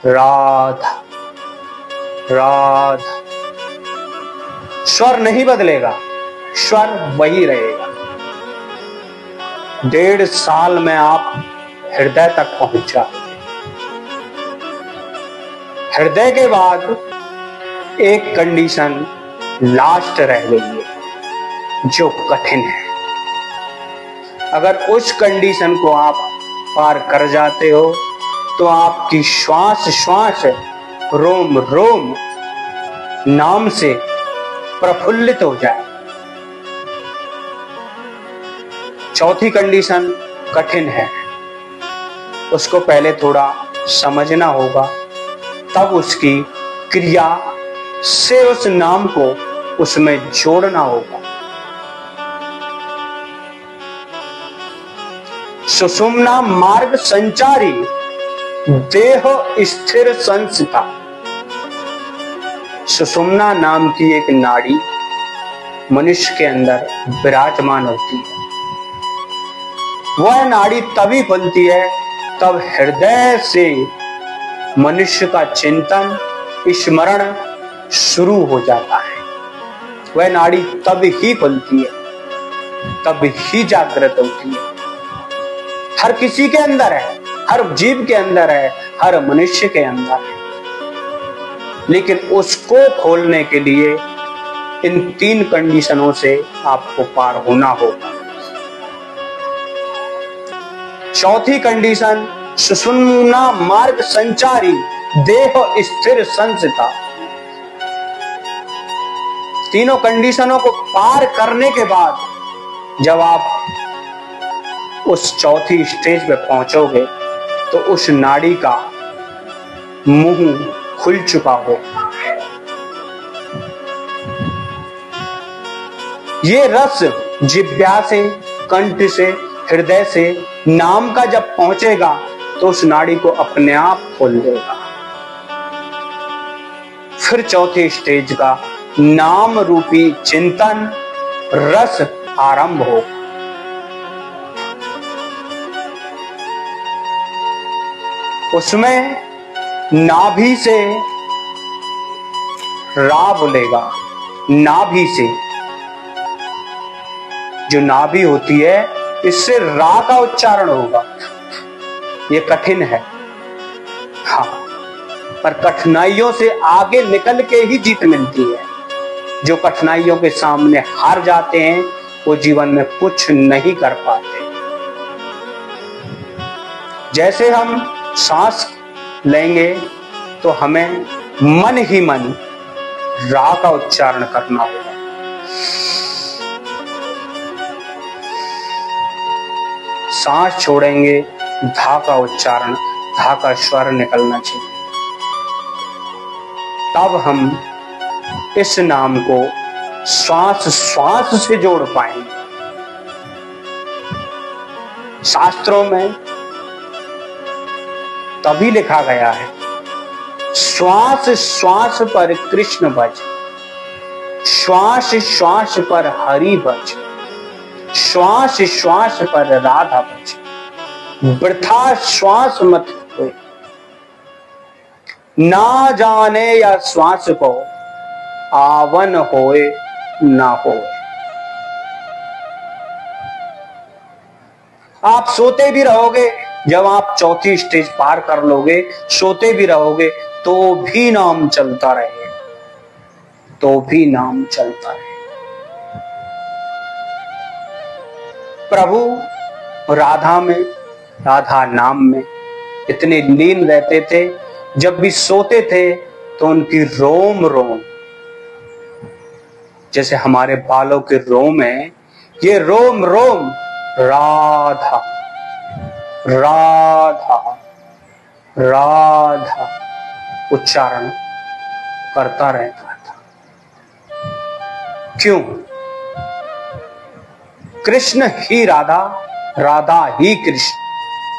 राधा राधा। स्वर नहीं बदलेगा, स्वर वही रहेगा। 1.5 साल में आप हृदय तक पहुंच जाओगे। हृदय के बाद एक कंडीशन लास्ट रह गई है जो कठिन है। अगर उस कंडीशन को आप पार कर जाते हो तो आपकी श्वास श्वास, रोम रोम नाम से प्रफुल्लित हो जाए। चौथी कंडीशन कठिन है, उसको पहले थोड़ा समझना होगा, तब उसकी क्रिया से उस नाम को उसमें जोड़ना होगा। सुषुम्ना मार्ग संचारी, देह स्थिर संस्था। सुषुम्ना नाम की एक नाड़ी मनुष्य के अंदर विराजमान होती है। वह नाड़ी तभी खुलती है तब हृदय से मनुष्य का चिंतन, स्मरण शुरू हो जाता है। वह नाड़ी तब ही खुलती है, तब ही जागृत होती है। हर किसी के अंदर है, हर जीव के अंदर है, हर मनुष्य के अंदर है, लेकिन उसको खोलने के लिए इन 3 कंडीशनों से आपको पार होना होगा। चौथी कंडीशन सुषुम्ना मार्ग संचारी, देह स्थिर संस्था। तीनों कंडीशनों को पार करने के बाद जब आप उस चौथी स्टेज पे पहुंचोगे तो उस नाड़ी का मुंह खुल चुका हो। ये रस जिह्वा से, कंठ से, हृदय से नाम का जब पहुंचेगा तो उस नाड़ी को अपने आप खोल देगा। फिर चौथी स्टेज का नाम रूपी चिंतन रस आरंभ हो। उसमें नाभि से रा बोलेगा, नाभि से, जो नाभि होती है इससे रा का उच्चारण होगा। ये कठिन है, हाँ, पर कठिनाइयों से आगे निकल के ही जीत मिलती है। जो कठिनाइयों के सामने हार जाते हैं वो जीवन में कुछ नहीं कर पाते। जैसे हम सांस लेंगे तो हमें मन ही मन रा का उच्चारण करना होगा। सांस छोड़ेंगे, धा का उच्चारण, धा का स्वर निकलना चाहिए। तब हम इस नाम को श्वास श्वास से जोड़ पाएंगे। शास्त्रों में तभी लिखा गया है, श्वास श्वास पर कृष्ण भज, श्वास श्वास पर हरि भज, श्वास श्वास पर राधा भज, वृथा श्वास मत होए। ना जाने या श्वास को आवन होए ना होए। आप सोते भी रहोगे, जब आप चौथी स्टेज पार कर लोगे, सोते भी रहोगे तो भी नाम चलता रहे, तो भी नाम चलता रहे। प्रभु राधा में, राधा नाम में इतने लीन रहते थे, जब भी सोते थे तो उनकी रोम रोम, जैसे हमारे बालों के रोम है, ये रोम रोम राधा राधा राधा उच्चारण करता रहता था। क्यों? कृष्ण ही राधा, राधा ही कृष्ण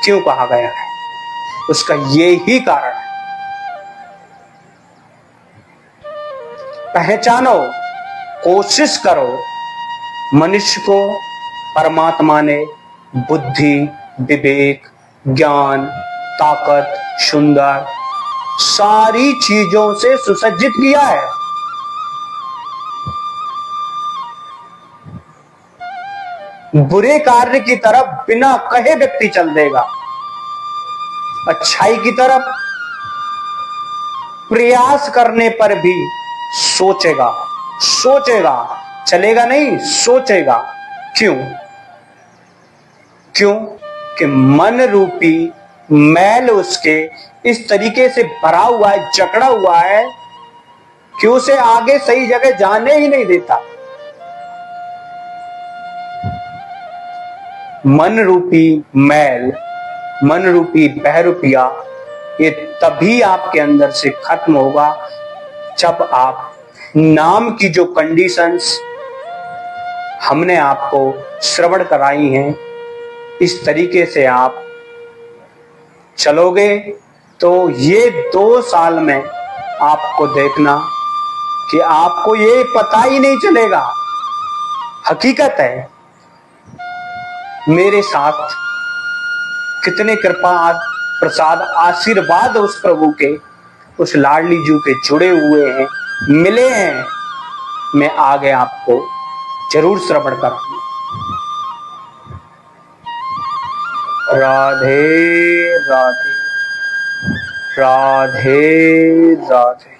क्यों कहा गया है? उसका ये ही कारण है। पहचानो, कोशिश करो। मनुष्य को परमात्मा ने बुद्धि, विवेक, ज्ञान, ताकत, सुंदर सारी चीजों से सुसज्जित किया है। बुरे कार्य की तरफ बिना कहे व्यक्ति चल देगा, अच्छाई की तरफ प्रयास करने पर भी सोचेगा, चलेगा नहीं, सोचेगा। क्यों? कि मन रूपी मैल उसके इस तरीके से भरा हुआ है, जकड़ा हुआ है कि उसे आगे सही जगह जाने ही नहीं देता। मन रूपी मैल, मन रूपी बहरूपिया, ये तभी आपके अंदर से खत्म होगा जब आप नाम की जो कंडीशंस हमने आपको श्रवण कराई हैं, इस तरीके से आप चलोगे तो ये 2 साल में आपको देखना कि आपको ये पता ही नहीं चलेगा। हकीकत है, मेरे साथ कितने कृपा प्रसाद आशीर्वाद उस प्रभु के, उस लाडली जू के जुड़े हुए हैं, मिले हैं। मैं आगे आपको जरूर श्रवण करूंगा। राधे राधे, राधे राधे।